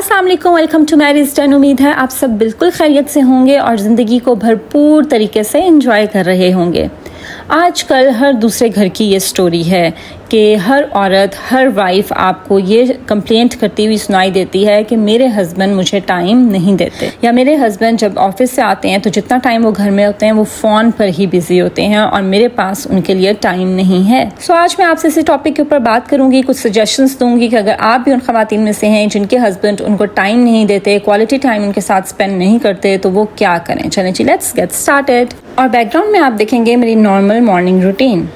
अस्सलाम वालेकुम, welcome to marriage ton. उम्मीद है आप सब बिल्कुल खैरियत से होंगे और ज़िंदगी को भरपूर तरीके से एंजॉय कर रहे होंगे। आजकल हर दूसरे घर की ये स्टोरी है कि हर औरत, हर वाइफ आपको ये कंप्लेंट करती हुई सुनाई देती है कि मेरे हस्बैंड मुझे टाइम नहीं देते, या मेरे हस्बैंड जब ऑफिस से आते हैं तो जितना टाइम वो घर में होते हैं वो फ़ोन पर ही बिजी होते हैं और मेरे पास उनके लिए टाइम नहीं है। सो आज मैं आपसे इसी टॉपिक के ऊपर बात करूंगी, कुछ सजेशंस दूंगी कि अगर आप भी उन खवातीन में से हैं जिनके हस्बैंड उनको टाइम नहीं देते, क्वालिटी टाइम उनके साथ स्पेंड नहीं करते, तो वो क्या करें। चलें जी, लेट्स गेट स्टार्टेड। और बैकग्राउंड में आप देखेंगे मेरी नॉर्मल मॉर्निंग रूटीन।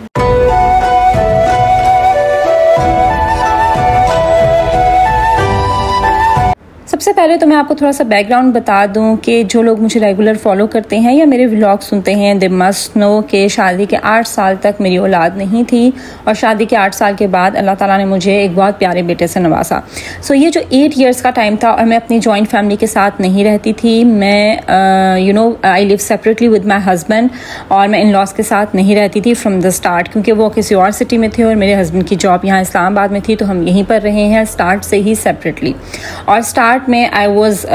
सबसे पहले तो मैं आपको थोड़ा सा बैकग्राउंड बता दूं कि जो लोग मुझे रेगुलर फॉलो करते हैं या मेरे व्लॉग सुनते हैं, दे मस्ट नो कि शादी के 8 साल तक मेरी औलाद नहीं थी और शादी के 8 साल के बाद अल्लाह ताला ने मुझे एक बहुत प्यारे बेटे से नवाजा। सो ये जो 8 इयर्स का टाइम था और मैं अपनी जॉइंट फैमिली के साथ नहीं रहती थी, मैं I live separately with my husband और मैं इन लॉज के साथ नहीं रहती थी फ्रॉम द स्टार्ट, क्योंकि वो किसी और सिटी में थे और मेरे हस्बैंड की जॉब यहाँ इस्लामाबाद में थी, तो हम यहीं पर रहे हैं स्टार्ट से ही सेपरेटली। और स्टार्ट में I was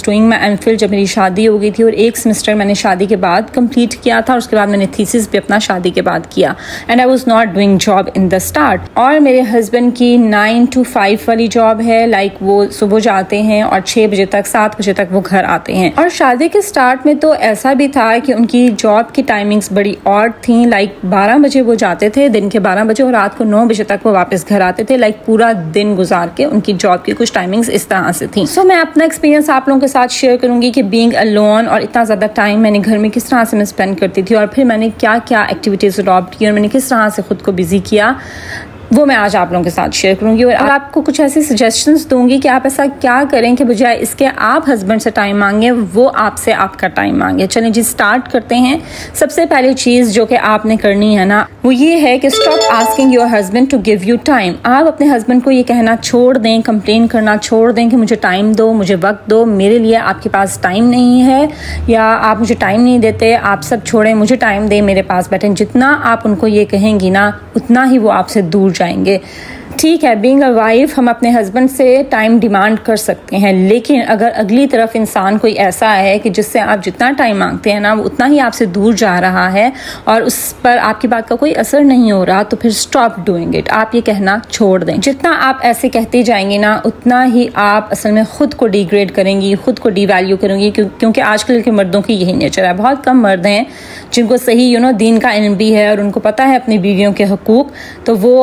doing my MPhil जब मेरी शादी हो गई थी, और एक सेमेस्टर मैंने शादी के बाद कंप्लीट किया था और उसके बाद मैंने थीसिस भी अपना शादी के बाद किया, and I was not doing job in the start. और मेरे हस्बैंड की 9 to 5 वाली जॉब है, लाइक वो सुबह जाते हैं और 6 बजे तक 7 बजे तक वो घर आते हैं। और शादी के स्टार्ट में तो ऐसा भी था कि उनकी जॉब की टाइमिंग्स बड़ी ऑड थी, लाइक 12 बजे वो जाते थे दिन के 12 बजे और रात को 9 बजे तक वो वापस घर आते थे, लाइक पूरा दिन गुजार के। उनकी जॉब की कुछ टाइमिंग्स इस तरह से थी। सो मैं अपना एक्सपीरियंस आप लोगों के साथ शेयर करूंगी कि बीइंग अलोन और इतना ज़्यादा टाइम मैंने घर में किस तरह से मैं स्पेंड करती थी और फिर मैंने क्या क्या एक्टिविटीज़ अडॉप्ट की और मैंने किस तरह से खुद को बिजी किया, वो मैं आज आप लोगों के साथ शेयर करूंगी। और आपको कुछ ऐसी सजेशंस दूंगी कि आप ऐसा क्या करें कि बजाय इसके आप हस्बैंड से टाइम मांगे, वो आपसे आपका टाइम मांगे। चलें जी, स्टार्ट करते हैं। सबसे पहली चीज़ जो कि आपने करनी है ना, वो ये है कि stop asking your husband to give you time. आप अपने हस्बैंड को ये कहना छोड़ दें, कंप्लेन करना छोड़ दें कि मुझे टाइम दो, मुझे वक्त दो, मेरे लिए आपके पास टाइम नहीं है, या आप मुझे टाइम नहीं देते, आप सब छोड़ें, मुझे टाइम दें, मेरे पास बैठें। जितना आप उनको ये कहेंगी ना, उतना ही वो आपसे दूर जाएंगे। ठीक है, बीइंग अ वाइफ हम अपने हस्बैंड से टाइम डिमांड कर सकते हैं, लेकिन अगर अगली तरफ इंसान कोई ऐसा है कि जिससे आप जितना टाइम मांगते हैं ना, वो उतना ही आपसे दूर जा रहा है और उस पर आपकी बात का कोई असर नहीं हो रहा, तो फिर स्टॉप डूइंग इट। आप ये कहना छोड़ दें। जितना आप ऐसे कहते जाएंगे ना, उतना ही आप असल में खुद को डिग्रेड करेंगी, खुद को डिवैल्यू करेंगी, क्योंकि आजकल के मर्दों की यही नेचर है। बहुत कम मर्द हैं जिनको सही दीन का इल्म भी है और उनको पता है अपनी बीवियों के हकूक, तो वो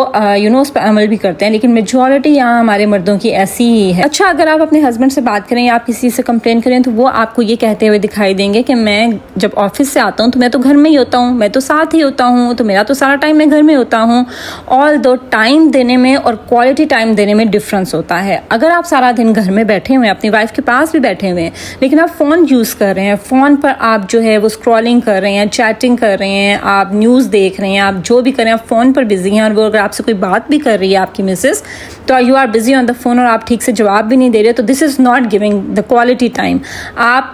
उस पर अमल भी करते हैं, लेकिन मेजॉरिटी यहाँ हमारे मर्दों की ऐसी ही है। अच्छा, अगर आप अपने हस्बैंड से बात करें या आप किसी से कंप्लेन करें, तो वो आपको ये कहते हुए दिखाई देंगे कि मैं जब ऑफिस से आता हूँ तो मैं तो घर में ही होता हूँ, मैं तो साथ ही होता हूँ, तो मेरा तो सारा टाइम मैं घर में होता हूँ। ऑल दो टाइम देने में और क्वालिटी टाइम देने में डिफरेंस होता है। अगर आप सारा दिन घर में बैठे हुए हैं, अपनी वाइफ के पास भी बैठे हुए हैं, लेकिन आप फ़ोन यूज़ कर रहे हैं, फ़ोन पर आप जो है वो स्क्रॉलिंग कर रहे हैं, चैटिंग कर रहे हैं, आप न्यूज़ देख रहे हैं, आप जो भी कर रहे हैं, आप फ़ोन पर बिजी हैं, और वो अगर आपसे कोई बात भी कर रही है आपकी मिसेस, तो you are busy on the phone और आप ठीक से जवाब भी नहीं दे रहे, तो this is not giving the quality time. आप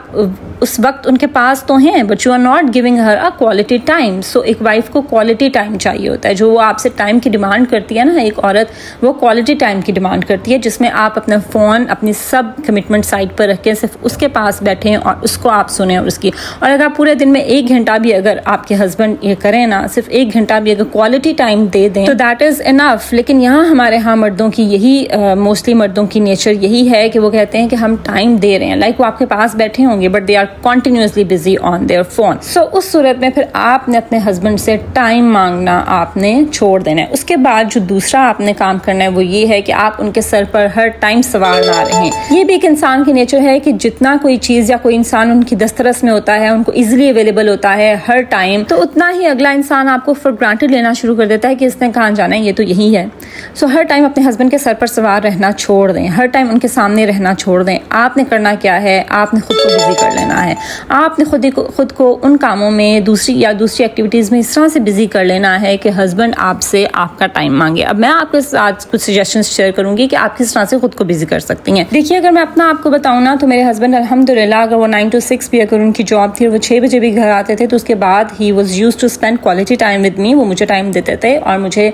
उस वक्त उनके पास तो हैं, but you are not giving her a quality time. So एक वाइफ को क्वालिटी टाइम चाहिए होता है। जो वो आपसे टाइम की डिमांड करती है ना, एक औरत, वो क्वालिटी टाइम की डिमांड करती है, जिसमें आप अपना फ़ोन, अपनी सब कमिटमेंट साइड पर रख के सिर्फ उसके पास बैठें और उसको आप सुने और उसकी। और अगर आप पूरे दिन में 1 घंटा भी अगर आपके हस्बैंड ये करें ना, सिर्फ 1 घंटा भी अगर क्वालिटी टाइम दे दें, तो दैट इज़ इनफ। लेकिन यहाँ हमारे यहाँ मर्दों की यही मोस्टली मर्दों की नेचर यही है कि वो कहते हैं कि हम टाइम दे रहे हैं, लाइक वो आपके पास बैठे होंगे but they are continuously busy on their phone. So उस सूरत में फिर आपने अपने हस्बैंड से टाइम मांगना आपने छोड़ देना है। उसके बाद जो दूसरा आपने काम करना है वो ये है कि आप उनके सर पर हर टाइम सवार ना रहें। ये भी एक इंसान की नेचर है कि जितना कोई चीज़ या कोई इंसान उनकी दस्तरस में होता है, उनको इजिली अवेलेबल होता है हर टाइम, तो उतना ही अगला इंसान आपको फॉर ग्रांटेड लेना शुरू कर देता है कि इसने कहाँ जाना है, ये तो यही है। सो हर टाइम अपने हस्बैंड के सर पर सवार रहना छोड़ दें, हर टाइम उनके सामने रहना छोड़ दें। आपने करना क्या है, आपने खुद को बिजी कर लेना है। आपने खुद को उन कामों में, दूसरी एक्टिविटीज़ में इस तरह से बिजी कर लेना है कि हस्बैंड आपसे आपका टाइम मांगे। अब मैं आपके साथ कुछ सजेशंस शेयर करूंगी कि आप किस तरह से खुद को बिजी कर सकती हैं। देखिए, अगर मैं अपना आपको बताऊँ ना, तो मेरे हस्बैंड अल्हम्दुलिल्लाह, अगर वो 9 to 6 भी अगर उनकी जॉब थी और वो 6 बजे भी घर आते थे, तो उसके बाद ही was used to spend quality time with me. वो मुझे टाइम देते थे और मुझे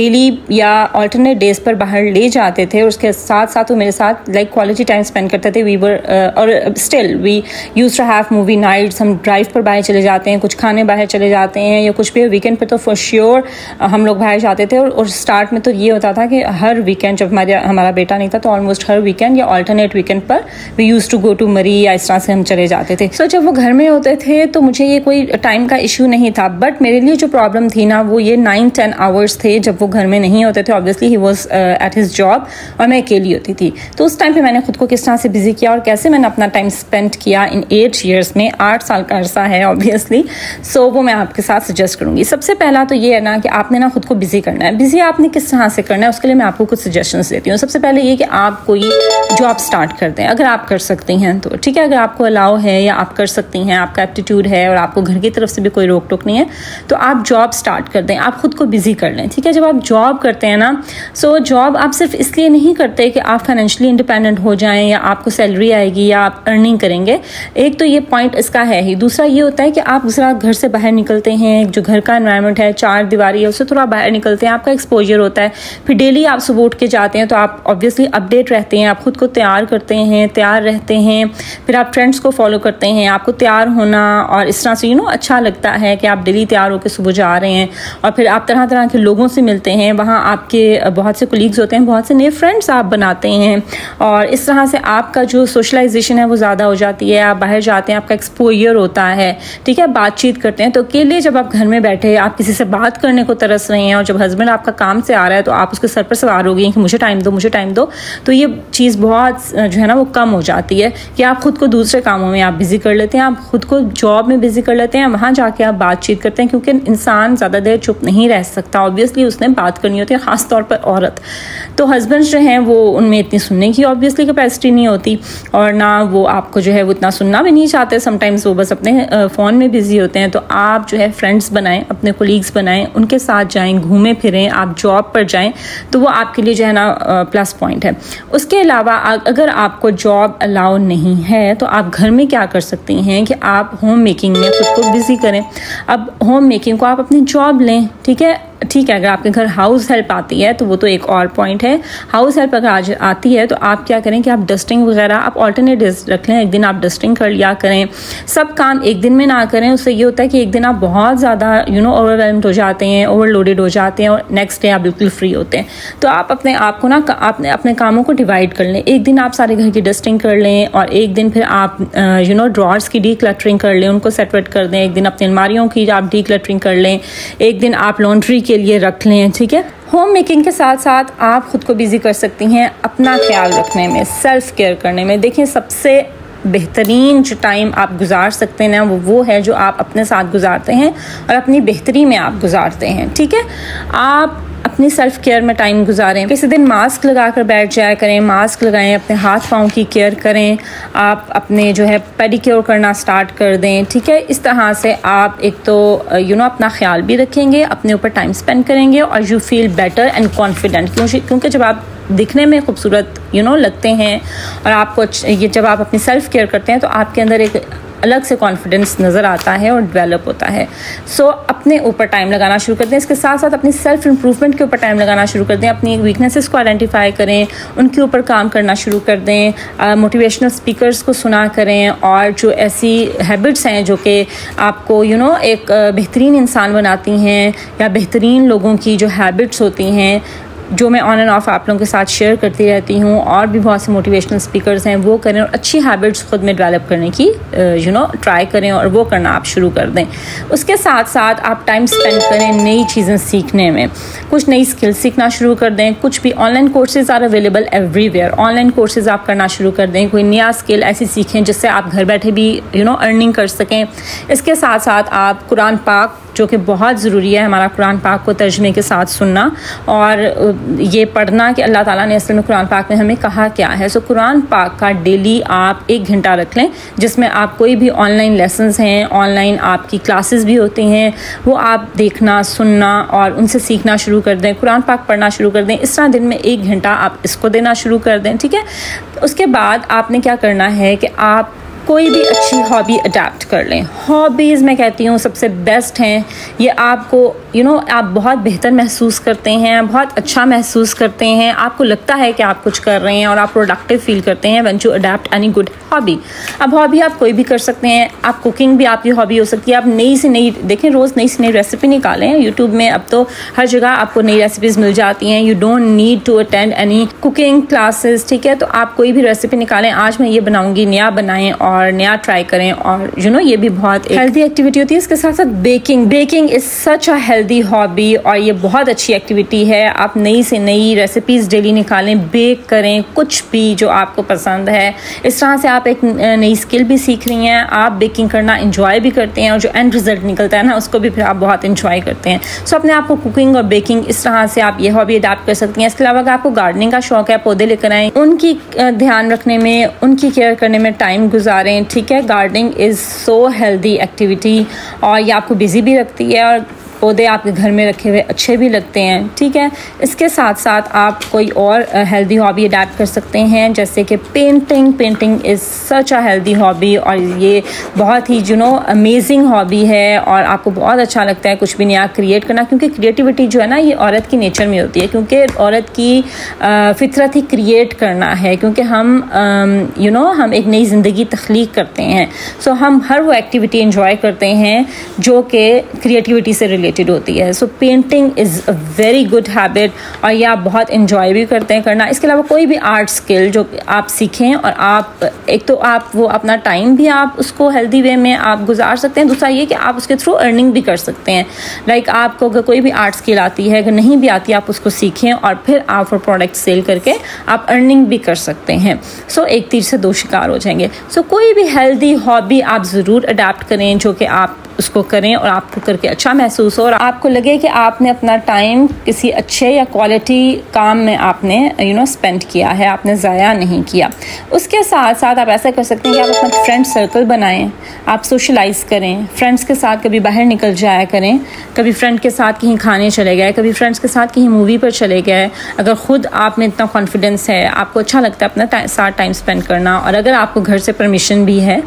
डेली या अल्टरनेट डेज पर बाहर ले जाते थे, और उसके साथ साथ वो मेरे साथ लाइक क्वालिटी टाइम स्पेंड करते थे। वी वर और still we used to have movie nights. हम ड्राइव पर बाहर चले जाते हैं, कुछ खाने बाहर चले जाते हैं, या कुछ भी वीकेंड पर तो फॉर श्योर हम लोग बाहर जाते थे। और स्टार्ट में तो ये होता था कि हर वीकेंड, जब हमारा बेटा नहीं था तो ऑलमोस्ट हर वीकेंड या अल्टरनेट वीकेंड पर we used to go to Murree, या इस तरह से हम चले जाते थे। सो जब वो घर में होते थे तो मुझे ये कोई टाइम का इशू नहीं था, बट मेरे लिए जो प्रॉब्लम थी ना वो ये 9-10 आवर्स थे जब वो घर में नहीं होते थे। Obviously he was at his job और मैं अकेली होती थी। तो उस टाइम पे मैंने खुद को किस तरह से बिजी किया और कैसे मैंने अपना टाइम स्पेंड किया इन 8 ईयर्स में, 8 साल का अरसा है ऑब्वियसली। सो वो मैं आपके साथ सजेस्ट करूंगी। सबसे पहला तो ये है ना कि आपने ना खुद को बिजी करना है। बिजी आपने किस तरह से करना है उसके लिए मैं आपको कुछ सजेशंस देती हूँ। सबसे पहले ये कि आप कोई जॉब स्टार्ट कर दें, अगर आप कर सकती हैं तो ठीक है। अगर आपको अलाउ है या आप कर सकती हैं, आपका एप्टीट्यूड है और आपको घर की तरफ से भी कोई रोक टोक नहीं है, तो आप जॉब स्टार्ट कर दें, आप खुद को बिजी कर लें। ठीक है, जब आप जॉब करते हैं ना, सो जॉब आप सिर्फ इसलिए नहीं करते कि आप फाइनेंशियली इंडिपेंडेंट हो जाएं या आपको सैलरी आएगी या आप अर्निंग करेंगे। एक तो ये पॉइंट इसका है ही। दूसरा ये होता है कि आप जरा घर से बाहर निकलते हैं, जो घर का एनवायरनमेंट है, 4 दीवारी है, उससे थोड़ा बाहर निकलते हैं, आपका एक्सपोजर होता है। फिर डेली आप सुबह उठ के जाते हैं तो आप ऑब्वियसली अपडेट रहते हैं, आप खुद को तैयार करते हैं, तैयार रहते हैं। फिर आप ट्रेंड्स को फॉलो करते हैं, आपको तैयार होना और इस तरह से अच्छा लगता है कि आप डेली तैयार होकर सुबह जा रहे हैं। और फिर आप तरह तरह के लोगों से मिलते हैं, वहाँ आपके बहुत से कोलीग्स होते हैं, बहुत से नए फ्रेंड्स आप बनाते हैं, और इस तरह से आपका जो सोशलाइजेशन है वो ज़्यादा हो जाती है। आप बाहर जाते हैं, आपका एक्सपोजर होता है, ठीक है, बातचीत करते हैं। तो अकेले जब आप घर में बैठे आप किसी से बात करने को तरस रहे हैं, और जब हस्बैंड आपका काम से आ रहा है तो आप उसके सर पर सवार हो गई हैं कि मुझे टाइम दो, मुझे टाइम दो, तो ये चीज़ बहुत जो है ना वो कम हो जाती है कि आप खुद को दूसरे कामों में आप बिजी कर लेते हैं, आप खुद को जॉब में बिजी कर लेते हैं, वहाँ जाके आप बातचीत करते हैं। क्योंकि इंसान ज़्यादा देर चुप नहीं रह सकता, ऑब्वियसली उसने बात करनी होती है, ख़ास तौर पर औरत। तो हस्बैंड्स जो हैं वो उनमें इतनी सुनने की ऑब्वियसली कैपेसिटी नहीं होती, और ना वो आपको जो है वो इतना सुनना भी नहीं चाहते। समटाइम्स वो बस अपने फ़ोन में बिजी होते हैं। तो आप जो है फ्रेंड्स बनाएं, अपने कोलीग्स बनाएं, उनके साथ जाएं, घूमें फिरें, आप जॉब पर जाएं, तो वो आपके लिए जो है ना प्लस पॉइंट है। उसके अलावा अगर आपको जॉब अलाउ नहीं है तो आप घर में क्या कर सकती हैं कि आप होम मेकिंग में खुद को बिजी करें। अब होम मेकिंग को आप अपनी जॉब लें, ठीक है। अगर आपके घर हाउस हेल्प आती है तो वो तो एक और पॉइंट है। हाउस हेल्प अगर आज आती है तो आप क्या करें कि आप डस्टिंग वगैरह आप ऑल्टरनेट डेज रख लें। एक दिन आप डस्टिंग कर लिया करें, सब काम एक दिन में ना करें। उससे ये होता है कि एक दिन आप बहुत ज़्यादा ओवरवेल्म्ड हो जाते हैं, ओवरलोडेड हो जाते हैं, और नेक्स्ट डे आप बिल्कुल फ्री होते हैं। तो आप अपने आप को ना अपने कामों को डिवाइड कर लें। एक दिन आप सारे घर की डस्टिंग कर लें, और एक दिन फिर आप ड्रॉर्स की डी क्लटरिंग कर लें, उनको सेट वेट कर दें। एक दिन अपनी अलमारियों की आप डी क्लटरिंग कर लें, एक दिन आप लॉन्ड्री के लिए रख लें, ठीक है। होम मेकिंग के साथ साथ आप खुद को बिजी कर सकती हैं अपना ख्याल रखने में, सेल्फ केयर करने में। देखिए, सबसे बेहतरीन जो टाइम आप गुजार सकते हैं ना वो है जो आप अपने साथ गुजारते हैं और अपनी बेहतरी में आप गुजारते हैं, ठीक है। आप अपनी सेल्फ केयर में टाइम गुजारें। किसी दिन मास्क लगाकर बैठ जाया करें, मास्क लगाएं, अपने हाथ पाँव की केयर करें, आप अपने जो है पेडिक्योर करना स्टार्ट कर दें, ठीक है। इस तरह से आप एक तो अपना ख्याल भी रखेंगे, अपने ऊपर टाइम स्पेंड करेंगे, और you feel better and confident. क्योंकि जब आप दिखने में खूबसूरत लगते हैं और आपको ये जब आप अपनी सेल्फ केयर करते हैं तो आपके अंदर एक अलग से कॉन्फिडेंस नज़र आता है और डेवलप होता है। सो अपने ऊपर टाइम लगाना शुरू कर दें। इसके साथ साथ अपनी सेल्फ इम्प्रूवमेंट के ऊपर टाइम लगाना शुरू कर दें। अपनी वीकनेसेस को आइडेंटिफाई करें, उनके ऊपर काम करना शुरू कर दें। मोटिवेशनल स्पीकर्स को सुना करें, और जो ऐसी हैबिट्स हैं जो कि आपको एक बेहतरीन इंसान बनाती हैं, या बेहतरीन लोगों की जो हैबिट्स होती हैं जो मैं ऑन एंड ऑफ आप लोगों के साथ शेयर करती रहती हूँ, और भी बहुत से मोटिवेशनल स्पीकर्स हैं, वो करें और अच्छी हैबिट्स खुद में डेवलप करने की ट्राई करें, और वो करना आप शुरू कर दें। उसके साथ साथ आप टाइम स्पेंड करें नई चीज़ें सीखने में, कुछ नई स्किल्स सीखना शुरू कर दें। कुछ भी online courses are available everywhere, online courses आप करना शुरू कर दें। कोई नया स्किल ऐसी सीखें जिससे आप घर बैठे भी अर्निंग कर सकें। इसके साथ साथ आप कुरान पाक, जो कि बहुत ज़रूरी है हमारा कुरान पाक को तर्जमे के साथ सुनना और ये पढ़ना कि अल्लाह ताला ने असल में कुरान पाक में हमें कहा क्या है। सो कुरान पाक का डेली आप 1 घंटा रख लें, जिसमें आप कोई भी ऑनलाइन लेसन्स हैं, ऑनलाइन आपकी क्लासेस भी होती हैं, वो आप देखना, सुनना और उनसे सीखना शुरू कर दें। कुरान पाक पढ़ना शुरू कर दें। इस तरह दिन में 1 घंटा आप इसको देना शुरू कर दें, ठीक है। उसके बाद आपने क्या करना है कि आप कोई भी अच्छी हॉबी अडेप्ट कर लें। हॉबीज़ मैं कहती हूँ सबसे बेस्ट हैं। ये आपको आप बहुत बेहतर महसूस करते हैं, बहुत अच्छा महसूस करते हैं, आपको लगता है कि आप कुछ कर रहे हैं और आप प्रोडक्टिव फील करते हैं when you adapt any good hobby. अब हॉबी आप कोई भी कर सकते हैं। आप कुकिंग भी आपकी हॉबी हो सकती है। आप नई से नई देखें, रोज़ नई से नई रेसिपी निकालें। यूट्यूब में अब तो हर जगह आपको नई रेसिपीज़ मिल जाती हैं। You don't need to attend any cooking classes, ठीक है। तो आप कोई भी रेसिपी निकालें, आज मैं ये बनाऊंगी, नया बनाएं और नया ट्राई करें। और ये भी बहुत हेल्दी एक्टिविटी होती है। इसके साथ साथ baking is such a healthy hobby और ये बहुत अच्छी एक्टिविटी है। आप नई से नई रेसिपीज़ डेली निकालें, बेक करें, कुछ भी जो आपको पसंद है। इस तरह से आप एक नई स्किल भी सीख रही हैं, आप बेकिंग करना इंजॉय भी करते हैं और जो एंड रिजल्ट निकलता है ना, उसको भी फिर आप बहुत इंजॉय करते हैं। सो अपने आप को कुकिंग और बेकिंग इस तरह से आप ये हॉबी अडैप्ट कर सकती हैं। इसके अलावा अगर आपको गार्डनिंग का शौक है, पौधे लेकर आएँ, उनकी ध्यान रखने में, उनकी केयर करने में टाइम गुजारें, ठीक है। Gardening is so healthy activity और ये आपको बिजी भी रखती है और पौधे आपके घर में रखे हुए अच्छे भी लगते हैं, ठीक है। इसके साथ साथ आप कोई और हेल्दी हॉबी अडैप्ट कर सकते हैं, जैसे कि painting is such a healthy hobby और ये बहुत ही अमेजिंग हॉबी है और आपको बहुत अच्छा लगता है कुछ भी नया क्रिएट करना, क्योंकि क्रिएटिविटी जो है ना, ये औरत की नेचर में होती है, क्योंकि औरत की फितरत ही क्रिएट करना है, क्योंकि हम एक नई ज़िंदगी तख्लीक करते हैं। सो हम हर वो एक्टिविटी इंजॉय करते हैं जो कि क्रिएटिविटी से रिलेटेड होती है। So painting is a very good habit और ये आप बहुत इंजॉय भी करते हैं करना। इसके अलावा कोई भी आर्ट स्किल जो आप सीखें और आप एक तो आप वो अपना टाइम भी आप उसको हेल्दी वे में आप गुजार सकते हैं, दूसरा ये कि आप उसके थ्रू अर्निंग भी कर सकते हैं। लाइक आपको अगर कोई भी आर्ट स्किल आती है, अगर नहीं भी आती, आप उसको सीखें और फिर आप वो प्रोडक्ट सेल करके आप अर्निंग भी कर सकते हैं। सो एक तीर से दो शिकार हो जाएंगे। सो कोई भी हेल्दी हॉबी आप ज़रूर अडैप्ट करें जो कि आप उसको करें और आपको करके अच्छा महसूस हो और आपको लगे कि आपने अपना टाइम किसी अच्छे या क्वालिटी काम में आपने स्पेंड किया है, आपने ज़ाया नहीं किया। उसके साथ साथ आप ऐसा कर सकते हैं कि आप अपना फ्रेंड सर्कल बनाएं, आप सोशलाइज़ करें, फ्रेंड्स के साथ कभी बाहर निकल जाया करें, कभी फ्रेंड के साथ कहीं खाने चले गए, कभी फ्रेंड्स के साथ कहीं मूवी पर चले गए। अगर ख़ुद आप में इतना कॉन्फिडेंस है, आपको अच्छा लगता है अपना साथ टाइम स्पेंड करना और अगर आपको घर से परमिशन भी है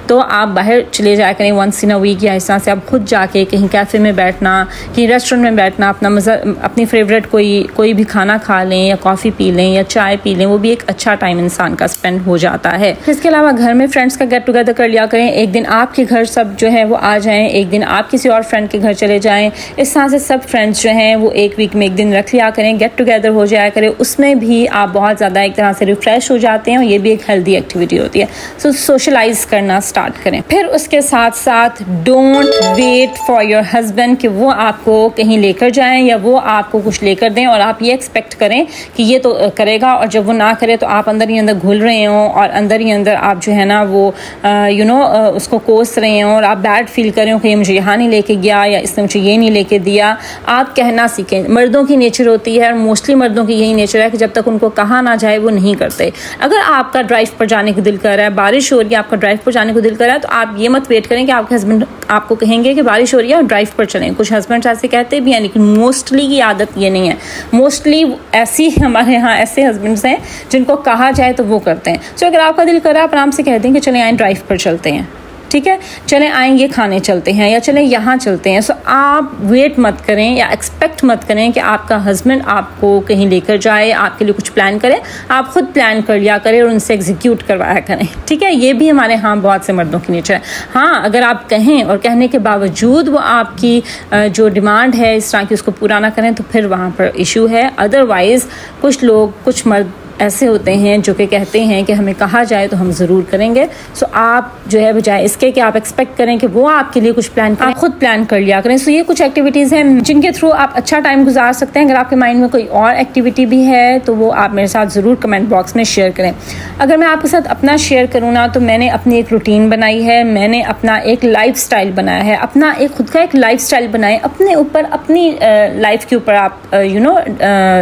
तो आप बाहर चले जाया करें वंस इन अ वीक, या इस तरह से आप खुद जाके कहीं कैफ़े में बैठना, कहीं रेस्टोरेंट में बैठना, अपना मज़ा, अपनी फेवरेट कोई भी खाना खा लें या कॉफ़ी पी लें या चाय पी लें, वो भी एक अच्छा टाइम इंसान का स्पेंड हो जाता है। इसके अलावा घर में फ्रेंड्स का गेट टुगेदर कर लिया करें। एक दिन आपके घर सब जो है वो आ जाएं, एक दिन आप किसी और फ्रेंड के घर चले जाएं। इस तरह से सब फ्रेंड्स जो हैं वो एक वीक में एक दिन रख लिया करें, गेट टुगेदर हो जाया करें। उसमें भी आप बहुत ज़्यादा एक तरह से रिफ्रेश हो जाते हैं और ये भी एक हेल्दी एक्टिविटी होती है। सो सोशलाइज करना स्टार्ट करें। फिर उसके साथ साथ don't wait for your husband कि वो आपको कहीं लेकर जाएं या वो आपको कुछ लेकर दें और आप ये एक्सपेक्ट करें कि ये तो करेगा, और जब वो ना करे तो आप अंदर ही अंदर घुल रहे हों और अंदर ही अंदर आप जो है ना वो उसको कोस रहे हों और आप बैड फील कर रहे हो कि ये मुझे यहाँ नहीं लेके गया या इसने मुझे ये नहीं लेके दिया। आप कहना सीखें। मर्दों की नेचर होती है और मोस्टली मर्दों की यही नेचर है कि जब तक उनको कहा ना जाए वो नहीं करते। अगर आपका ड्राइव पर जाने को दिल कर रहा है, बारिश हो रही है, आपका ड्राइव पर जाने को दिल कर रहा है, तो आप ये मत वेट करें कि आपके हस्बैंड आपको कहेंगे कि बारिश हो रही है और ड्राइव पर चलें। कुछ हस्बैंड्स ऐसे कहते भी हैं, लेकिन मोस्टली की आदत ये नहीं है। मोस्टली ऐसी हमारे यहाँ ऐसे हस्बैंड्स हैं जिनको कहा जाए तो वो करते हैं। सो अगर आपका दिल कर रहा है, आप आराम से कह दें कि चलें आए ड्राइव पर चलते हैं, ठीक है, चलें आएंगे खाने चलते हैं या चलें यहाँ चलते हैं। सो आप वेट मत करें या एक्सपेक्ट मत करें कि आपका हस्बैंड आपको कहीं लेकर जाए, आपके लिए कुछ प्लान करें। आप खुद प्लान कर लिया करें और उनसे एग्जीक्यूट करवाया करें, ठीक है। ये भी हमारे यहाँ बहुत से मर्दों की नेचर है। हाँ, अगर आप कहें और कहने के बावजूद वो आपकी जो डिमांड है इस तरह की उसको पूरा ना करें तो फिर वहाँ पर इशू है। अदरवाइज़ कुछ मर्द ऐसे होते हैं जो कि कहते हैं कि हमें कहा जाए तो हम ज़रूर करेंगे। सो आप जो है बजाय इसके कि आप एक्सपेक्ट करें कि वो आपके लिए कुछ प्लान करें, आप खुद प्लान कर लिया करें। सो ये कुछ एक्टिविटीज़ हैं जिनके थ्रू आप अच्छा टाइम गुजार सकते हैं। अगर आपके माइंड में कोई और एक्टिविटी भी है तो वो आप मेरे साथ ज़रूर कमेंट बॉक्स में शेयर करें। अगर मैं आपके साथ अपना शेयर करूँ ना, तो मैंने अपनी एक रूटीन बनाई है, मैंने अपना एक लाइफ स्टाइल बनाया है, अपना एक खुद का एक लाइफ स्टाइल बनाए। अपने ऊपर, अपनी लाइफ के ऊपर आप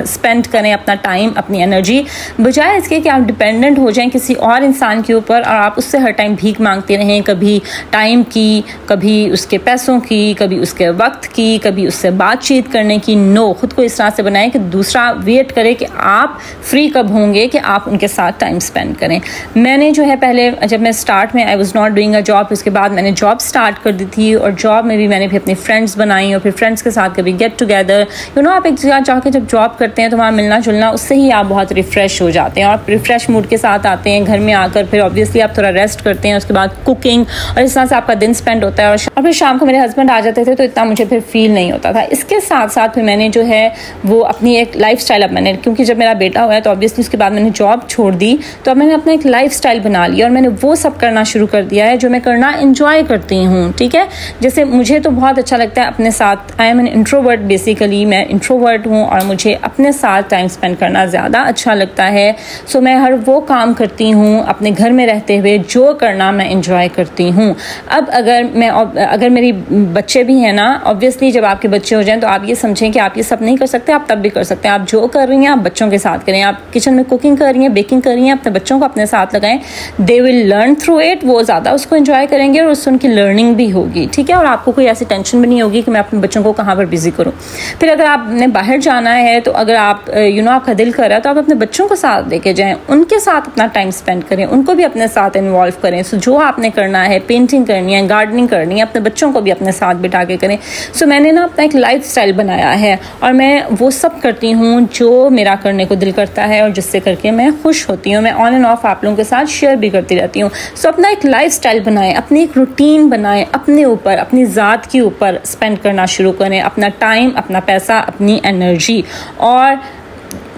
स्पेंड करें अपना टाइम, अपनी एनर्जी, बजाय इसके कि आप डिपेंडेंट हो जाएं किसी और इंसान के ऊपर और आप उससे हर टाइम भीख मांगते रहें, कभी टाइम की, कभी उसके पैसों की, कभी उसके वक्त की, कभी उससे बातचीत करने की। नो, खुद को इस तरह से बनाएं कि दूसरा वेट करे कि आप फ्री कब होंगे कि आप उनके साथ टाइम स्पेंड करें। मैंने जो है पहले जब मैं स्टार्ट में I was not doing a job, उसके बाद मैंने जॉब स्टार्ट कर दी थी और जॉब में भी मैंने भी अपनी फ्रेंड्स बनाई और फिर फ्रेंड्स के साथ कभी गेट टुगेदर, आप एक जगह जाके जब जॉब करते हैं तो वहाँ मिलना जुलना, उससे ही आप बहुत रिफ्रेश हो जाते हैं और रिफ्रेश मूड के साथ आते हैं घर में आकर। फिर ऑब्वियसली आप थोड़ा रेस्ट करते हैं, उसके बाद कुकिंग और इस तरह से आपका दिन स्पेंड होता है। और फिर शाम को मेरे हस्बैंड आ जाते थे तो इतना मुझे फिर फील नहीं होता था। इसके साथ साथ फिर मैंने जो है वो अपनी एक लाइफ स्टाइल, अब मैंने, क्योंकि जब मेरा बेटा हुआ है तो ऑब्वियसली उसके बाद मैंने जॉब छोड़ दी, तो अब मैंने अपना एक लाइफ स्टाइल बना लिया और मैंने वो सब करना शुरू कर दिया है जो मैं करना इंजॉय करती हूँ। ठीक है, जैसे मुझे तो बहुत अच्छा लगता है अपने साथ, I am an introvert basically, मैं इंट्रोवर्ट हूँ और मुझे अपने साथ टाइम स्पेंड करना ज़्यादा अच्छा लगता है। सो मैं हर वो काम करती हूँ अपने घर में रहते हुए जो करना मैं इंजॉय करती हूँ। अब अगर मेरी बच्चे भी हैं ना, ऑब्वियसली जब आपके बच्चे हो जाएं तो आप ये समझें कि आप ये सब नहीं कर सकते, आप तब भी कर सकते हैं। आप जो कर रही हैं आप बच्चों के साथ करें। आप किचन में कुकिंग कर रही हैं, बेकिंग कर रही हैं, अपने बच्चों को अपने साथ लगाएं। They will learn through it, वो ज़्यादा उसको एंजॉय करेंगे और उससे उनकी लर्निंग भी होगी। ठीक है, और आपको कोई ऐसी टेंशन भी नहीं होगी कि मैं अपने बच्चों को कहाँ पर बिजी करूँ। फिर अगर आपने बाहर जाना है तो अगर आप आपका दिल कर रहा है तो आप अपने बच्चों को साथ लेके जाएं, उनके साथ अपना टाइम स्पेंड करें, उनको भी अपने साथ इन्वॉल्व करें। सो जो आपने करना है, पेंटिंग करनी है, गार्डनिंग करनी है, अपने बच्चों को भी अपने साथ बिठा के करें। सो मैंने ना अपना एक लाइफ स्टाइल बनाया है और मैं वो सब करती हूँ जो मेरा करने को दिल करता है और जिससे करके मैं खुश होती हूँ। मैं ऑन एंड ऑफ आप लोगों के साथ शेयर भी करती रहती हूँ। सो अपना एक लाइफ स्टाइल बनाएं, अपनी एक रूटीन बनाएं, अपने ऊपर, अपनी ज़ात के ऊपर स्पेंड करना शुरू करें, अपना टाइम, अपना पैसा, अपनी एनर्जी, और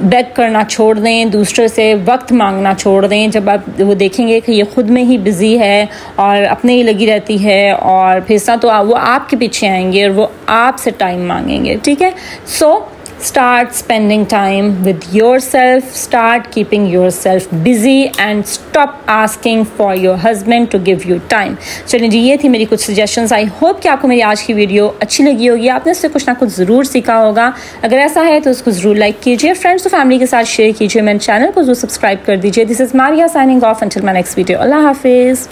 बेग करना छोड़ दें, दूसरों से वक्त मांगना छोड़ दें। जब आप वो देखेंगे कि ये खुद में ही बिज़ी है और अपने ही लगी रहती है और फिर तो वो आपके पीछे आएंगे और वो आपसे टाइम मांगेंगे। ठीक है, सो start spending time with yourself, start keeping yourself busy and stop asking for your husband to give you time. चलिए जी, ये थी मेरी कुछ suggestions। I hope कि आपको मेरी आज की वीडियो अच्छी लगी होगी, आपने इससे कुछ ना कुछ ज़रूर सीखा होगा। अगर ऐसा है तो उसको ज़रूर लाइक कीजिए, फ्रेंड्स और फैमिली के साथ शेयर कीजिए, मेरे चैनल को ज़रूर सब्सक्राइब कर दीजिए। This is Maria signing off, until my next video. अल्लाह हाफिज़।